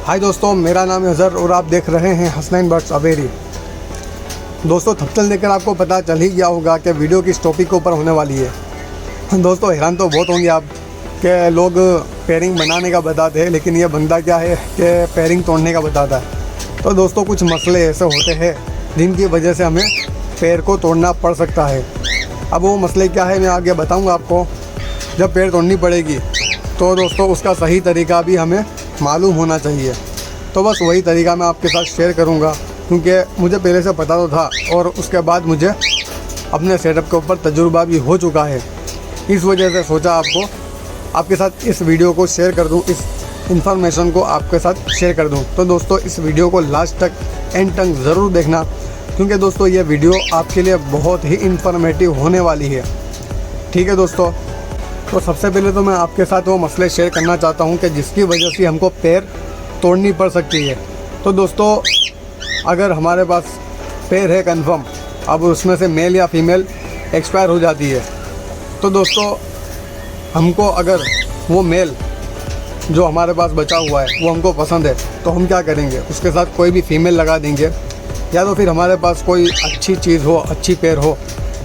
हाय दोस्तों, मेरा नाम है अज़हर और आप देख रहे हैं हसनैन बर्ड्स अवेरी। दोस्तों, थंबनेल देखकर आपको पता चल ही गया होगा कि वीडियो किस टॉपिक के ऊपर होने वाली है। दोस्तों, हैरान तो बहुत होंगे आप कि लोग पेयरिंग बनाने का बताते हैं, लेकिन ये बंदा क्या है कि पेयरिंग तोड़ने का बताता है। तो दोस्तों, कुछ मसले ऐसे होते हैं जिनकी वजह से हमें पेड़ को तोड़ना पड़ सकता है। अब वो मसले क्या है मैं आगे बताऊँगा आपको। जब पेड़ तोड़नी पड़ेगी तो दोस्तों उसका सही तरीका भी हमें मालूम होना चाहिए। तो बस वही तरीका मैं आपके साथ शेयर करूंगा, क्योंकि मुझे पहले से पता तो था और उसके बाद मुझे अपने सेटअप के ऊपर तजुर्बा भी हो चुका है। इस वजह से सोचा आपके साथ इस वीडियो को शेयर कर दूं, इस इंफॉर्मेशन को आपके साथ शेयर कर दूं। तो दोस्तों, इस वीडियो को लास्ट तक एंड तक ज़रूर देखना, क्योंकि दोस्तों ये वीडियो आपके लिए बहुत ही इंफॉर्मेटिव होने वाली है। ठीक है दोस्तों, तो सबसे पहले तो मैं आपके साथ वो मसले शेयर करना चाहता हूँ कि जिसकी वजह से हमको पेड़ तोड़नी पड़ सकती है। तो दोस्तों, अगर हमारे पास पेड़ है कंफर्म, अब उसमें से मेल या फीमेल एक्सपायर हो जाती है, तो दोस्तों हमको अगर वो मेल जो हमारे पास बचा हुआ है वो हमको पसंद है, तो हम क्या करेंगे, उसके साथ कोई भी फीमेल लगा देंगे, या तो फिर हमारे पास कोई अच्छी चीज़ हो, अच्छी पेड़ हो,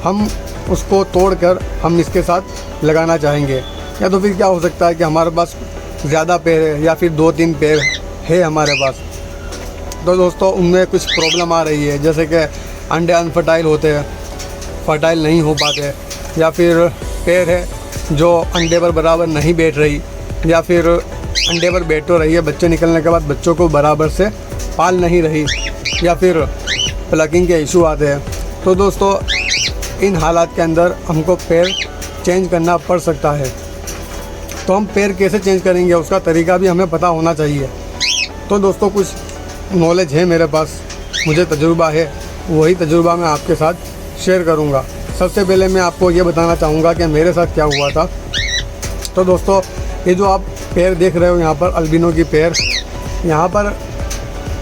हम उसको तोड़कर हम इसके साथ लगाना चाहेंगे। या तो फिर क्या हो सकता है कि हमारे पास ज़्यादा पेड़ है या फिर 2-3 पेड़ है हमारे पास, तो दोस्तों उनमें कुछ प्रॉब्लम आ रही है, जैसे कि अंडे अनफर्टाइल होते हैं, फर्टाइल नहीं हो पाते, या फिर पेड़ है जो अंडे पर बराबर नहीं बैठ रही, या फिर अंडे पर बैठ तो रही है, बच्चे निकलने के बाद बच्चों को बराबर से पाल नहीं रही, या फिर प्लकिंग के इशू आते हैं। तो दोस्तों इन हालात के अंदर हमको पेड़ चेंज करना पड़ सकता है। तो हम पेड़ कैसे चेंज करेंगे उसका तरीका भी हमें पता होना चाहिए। तो दोस्तों, कुछ नॉलेज है मेरे पास, मुझे तजुर्बा है, वही तजुर्बा मैं आपके साथ शेयर करूंगा। सबसे पहले मैं आपको ये बताना चाहूँगा कि मेरे साथ क्या हुआ था। तो दोस्तों, ये जो आप पेड़ देख रहे हो यहाँ पर अल्बिनो की पेड़, यहाँ पर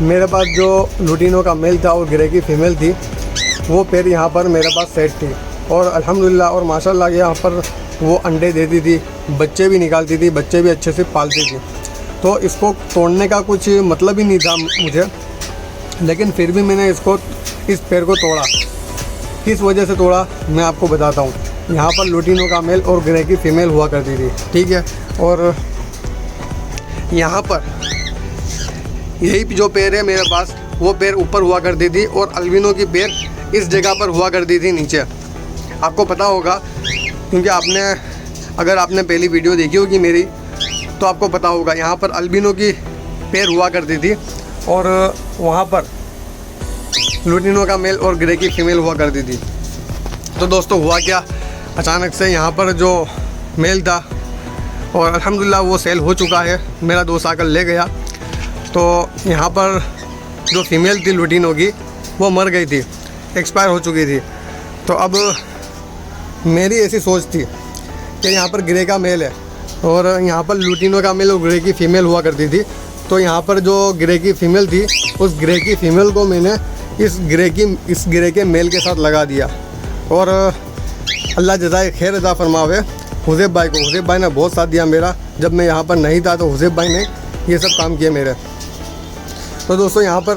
मेरे पास जो लुटिनो का मेल था और ग्रे की फीमेल थी, वो पेड़ यहाँ पर मेरे पास सेट थी, और अल्हम्दुलिल्लाह और माशाल्लाह यहाँ पर वो अंडे देती थी, बच्चे भी निकालती थी, बच्चे भी अच्छे से पालती थी। तो इसको तोड़ने का कुछ मतलब ही नहीं था मुझे, लेकिन फिर भी मैंने इस पेड़ को तोड़ा। किस वजह से तोड़ा मैं आपको बताता हूँ। यहाँ पर लुटिनो का मेल और ग्रे की फीमेल हुआ करती थी, ठीक है, और यहाँ पर यही जो पेड़ है मेरे पास, वो पेड़ ऊपर हुआ करती थी, और अल्बिनो की पेड़ इस जगह पर हुआ करती थी नीचे। आपको पता होगा, क्योंकि अगर आपने पहली वीडियो देखी होगी मेरी, तो आपको पता होगा यहाँ पर अल्बिनो की पेड़ हुआ करती थी, और वहाँ पर लुटिनो का मेल और ग्रे की फीमेल हुआ करती थी। तो दोस्तों हुआ क्या, अचानक से यहाँ पर जो मेल था, और अल्हम्दुलिल्लाह वो सेल हो चुका है, मेरा दोस्त आकर ले गया। तो यहाँ पर जो फीमेल थी लुटिनो की, वो मर गई थी, एक्सपायर हो चुकी थी। तो अब मेरी ऐसी सोच थी कि यहाँ पर ग्रे का मेल है और यहाँ पर लुटिनो का मेल और ग्रे की फ़ीमेल हुआ करती थी। तो यहाँ पर जो ग्रे की फ़ीमेल थी, उस ग्रे की फ़ीमेल को मैंने इस ग्रे के मेल के साथ लगा दिया। और अल्लाह जज़ाए खैर अता फरमावे हुज़ैब भाई को। हुज़ैब भाई ने बहुत साथ दिया मेरा, जब मैं यहाँ पर नहीं था तो हुज़ैब भाई ने ये सब काम किए मेरे। तो दोस्तों यहाँ पर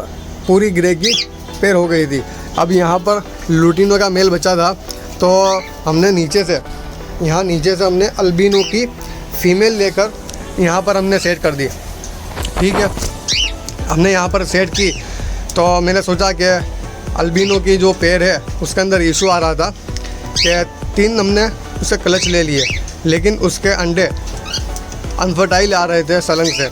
पूरी ग्रे की पेड़ हो गई थी। अब यहाँ पर लुटिनो का मेल बचा था, तो हमने नीचे से हमने अल्बिनो की फ़ीमेल लेकर यहाँ पर हमने सेट कर दी, ठीक है। हमने यहाँ पर सेट की, तो मैंने सोचा कि अल्बिनो की जो पेड़ है उसके अंदर इशू आ रहा था कि 3 हमने उसे क्लच ले लिए, लेकिन उसके अंडे अनफर्टाइल आ रहे थे सलंग से।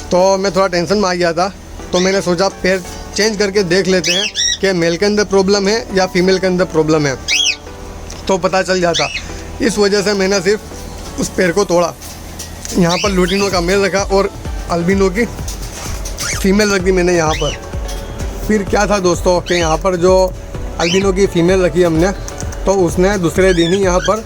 तो मैं थोड़ा टेंशन में आ गया था, तो मैंने सोचा पेड़ चेंज करके देख लेते हैं कि मेल के अंदर प्रॉब्लम है या फीमेल के अंदर प्रॉब्लम है, तो पता चल जाता। इस वजह से मैंने सिर्फ उस पेड़ को तोड़ा, यहाँ पर लुटिनो का मेल रखा और अल्बिनो की फ़ीमेल रख दी मैंने यहाँ पर। फिर क्या था दोस्तों कि यहाँ पर जो अल्बिनो की फ़ीमेल रखी हमने, तो उसने दूसरे दिन ही यहाँ पर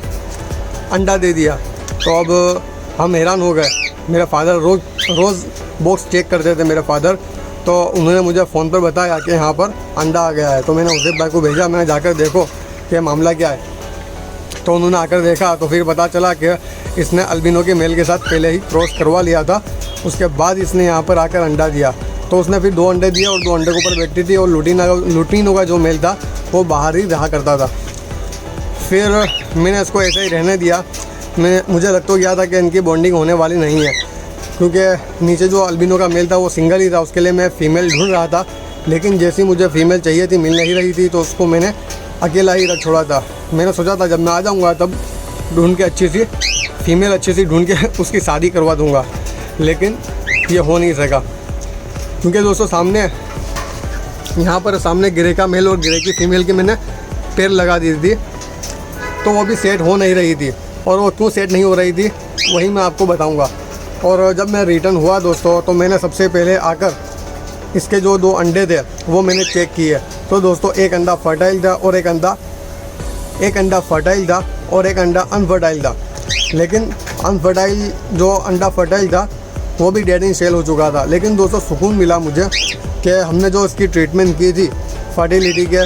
अंडा दे दिया। तो अब हम हैरान हो गए। मेरे फादर रोज़ बॉक्स चेक करते थे मेरे फादर, तो उन्होंने मुझे फ़ोन पर बताया कि यहाँ पर अंडा आ गया है। तो मैंने हुज़ैब भाई को भेजा, मैंने जाकर देखो कि मामला क्या है। तो उन्होंने आकर देखा तो फिर पता चला कि इसने अल्बिनो के मेल के साथ पहले ही क्रॉस करवा लिया था। उसके बाद इसने यहाँ पर आकर अंडा दिया। तो उसने फिर 2 अंडे दिए और 2 अंडे के ऊपर बैठती थी और लुटीनो का जो मेल था वो बाहर ही रहा करता था। फिर मैंने इसको ऐसे ही रहने दिया। मुझे लग तो गया था कि इनकी बॉन्डिंग होने वाली नहीं है, क्योंकि नीचे जो अल्बिनो का मेल था वो सिंगल ही था। उसके लिए मैं फ़ीमेल ढूंढ रहा था, लेकिन जैसी मुझे फ़ीमेल चाहिए थी मिल नहीं रही थी, तो उसको मैंने अकेला ही रख छोड़ा था। मैंने सोचा था जब मैं आ जाऊँगा तब ढूंढ के अच्छी सी ढूंढ के उसकी शादी करवा दूँगा, लेकिन ये हो नहीं सका। क्योंकि दोस्तों यहाँ पर सामने ग्रे का मेल और ग्रे की फ़ीमेल की मैंने पेयर लगा दी थी, तो वो भी सेट हो नहीं रही थी। और वो क्यों सेट नहीं हो रही थी वही मैं आपको बताऊंगा। और जब मैं रिटर्न हुआ दोस्तों, तो मैंने सबसे पहले आकर इसके जो 2 अंडे थे वो मैंने चेक किए। तो दोस्तों एक अंडा फर्टाइल था और एक अंडा अनफर्टाइल था। लेकिन अनफर्टाइल जो अंडा फर्टाइल था वो भी डेड इन सेल हो चुका था। लेकिन दोस्तों सुकून मिला मुझे कि हमने जो इसकी ट्रीटमेंट की थी फर्टिलिटी के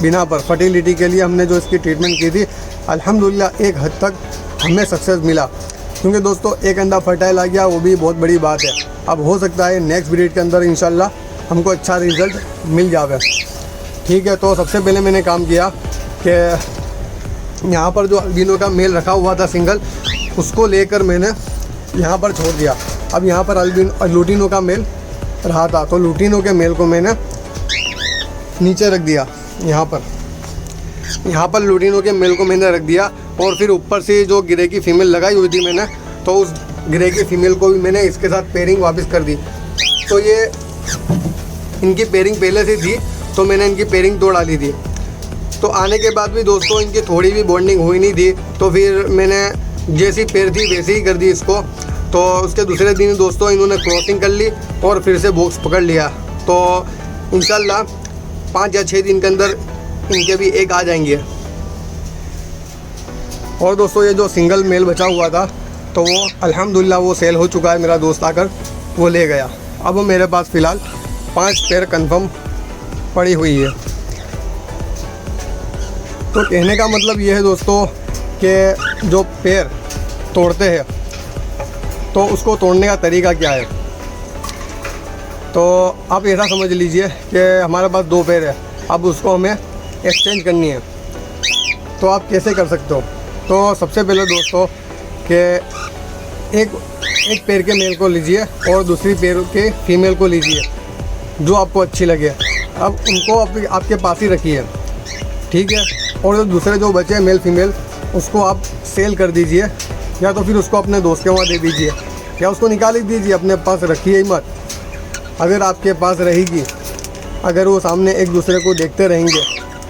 बिना पर, फर्टिलिटी के लिए हमने जो इसकी ट्रीटमेंट की थी, अल्हम्दुलिल्लाह एक हद तक हमें सक्सेस मिला। क्योंकि दोस्तों एक अंडा फर्टाइल आ गया वो भी बहुत बड़ी बात है। अब हो सकता है नेक्स्ट ब्रीड के अंदर इंशाल्लाह हमको अच्छा रिज़ल्ट मिल जावे। ठीक है, तो सबसे पहले मैंने काम किया कि यहाँ पर जो अल्बिनो का मेल रखा हुआ था सिंगल, उसको लेकर मैंने यहाँ पर छोड़ दिया। अब यहाँ पर लुटीनो का मेल रहा था, तो लुटीनो के मेल को मैंने नीचे रख दिया। यहाँ पर लुटीनो के मेल को मैंने रख दिया और फिर ऊपर से जो ग्रे की फ़ीमेल लगाई हुई थी मैंने, तो उस ग्रे की फ़ीमेल को भी मैंने इसके साथ पेयरिंग वापस कर दी। तो ये इनकी पेयरिंग पहले से थी, तो मैंने इनकी पेयरिंग तोड़ डाली थी। तो आने के बाद भी दोस्तों इनकी थोड़ी भी बॉन्डिंग हुई नहीं थी, तो फिर मैंने जैसी पेयर थी वैसे ही कर दी इसको। तो उसके दूसरे दिन दोस्तों इन्होंने क्रॉसिंग कर ली और फिर से बॉक्स पकड़ लिया। तो इंशाल्लाह 5 या 6 दिन के अंदर इनके भी एक आ जाएंगे। और दोस्तों ये जो सिंगल मेल बचा हुआ था तो वो अल्हम्दुलिल्लाह वो सेल हो चुका है। मेरा दोस्त आकर वो ले गया। अब मेरे पास फ़िलहाल 5 पेयर कंफर्म पड़ी हुई है। तो कहने का मतलब ये है दोस्तों कि जो पेयर तोड़ते हैं तो उसको तोड़ने का तरीका क्या है। तो आप ऐसा समझ लीजिए कि हमारे पास 2 पेयर है, अब उसको हमें एक्सचेंज करनी है। तो आप कैसे कर सकते हो? तो सबसे पहले दोस्तों कि एक पेयर के मेल को लीजिए और दूसरी पेयर के फीमेल को लीजिए जो आपको अच्छी लगे। अब उनको आपके पास ही रखिए, ठीक है। और दूसरे जो बचे मेल फीमेल उसको आप सेल कर दीजिए, या तो फिर उसको अपने दोस्त के वहाँ दे दीजिए, या उसको निकाल ही दीजिए, अपने पास रखिए ही मत। अगर आपके पास रहेगी, अगर वो सामने एक दूसरे को देखते रहेंगे,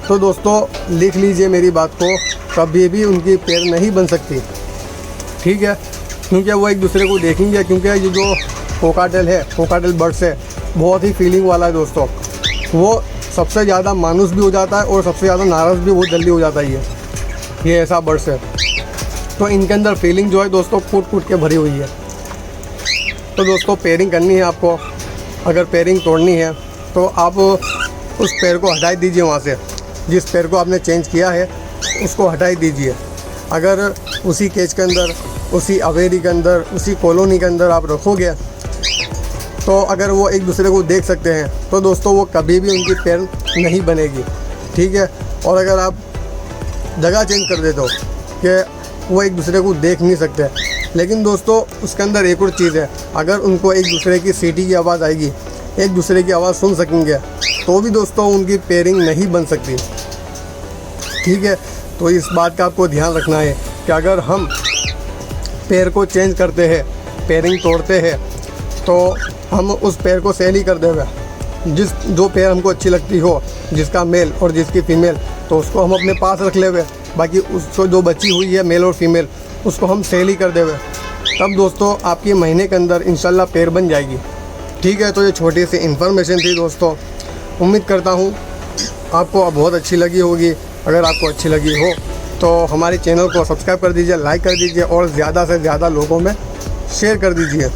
तो दोस्तों लिख लीजिए मेरी बात को, कभी भी उनकी पेयर नहीं बन सकती, ठीक है। क्योंकि वो एक दूसरे को देखेंगे, क्योंकि ये जो कोकाटेल बर्ड्स है बहुत ही फीलिंग वाला है दोस्तों। वो सबसे ज़्यादा मानुस भी हो जाता है और सबसे ज़्यादा नाराज़ भी बहुत जल्दी हो जाता है। ये ऐसा बर्ड्स है, तो इनके अंदर फीलिंग जो है दोस्तों कूट के भरी हुई है। तो दोस्तों पेयरिंग करनी है आपको, अगर पेयरिंग तोड़नी है तो आप उस पेयर को हटा दीजिए वहाँ से। जिस पेयर को आपने चेंज किया है उसको हटा दीजिए। अगर उसी केज के अंदर, उसी अवेरी के अंदर, उसी कॉलोनी के अंदर आप रखोगे, तो अगर वो एक दूसरे को देख सकते हैं तो दोस्तों वो कभी भी उनकी पेयर नहीं बनेगी, ठीक है। और अगर आप जगह चेंज कर देते हो कि वो एक दूसरे को देख नहीं सकते, लेकिन दोस्तों उसके अंदर एक और चीज़ है, अगर उनको एक दूसरे की सीटी की आवाज़ आएगी, एक दूसरे की आवाज़ सुन सकेंगे, तो भी दोस्तों उनकी पेयरिंग नहीं बन सकती, ठीक है। तो इस बात का आपको ध्यान रखना है कि अगर हम पेयर को चेंज करते हैं, पेयरिंग तोड़ते हैं, तो हम उस पेयर को सेल ही कर देंगे। जो पेयर हमको अच्छी लगती हो, जिसका मेल और जिसकी फ़ीमेल, तो उसको हम अपने पास रख लेंगे। बाकी उसको जो बची हुई है मेल और फीमेल उसको हम सेल ही कर देंगे। तब दोस्तों आपकी महीने के अंदर इंशाल्लाह पेयर बन जाएगी, ठीक है। तो ये छोटी सी इन्फॉर्मेशन थी दोस्तों, उम्मीद करता हूँ आपको बहुत अच्छी लगी होगी। अगर आपको अच्छी लगी हो तो हमारे चैनल को सब्सक्राइब कर दीजिए, लाइक कर दीजिए और ज़्यादा से ज़्यादा लोगों में शेयर कर दीजिए।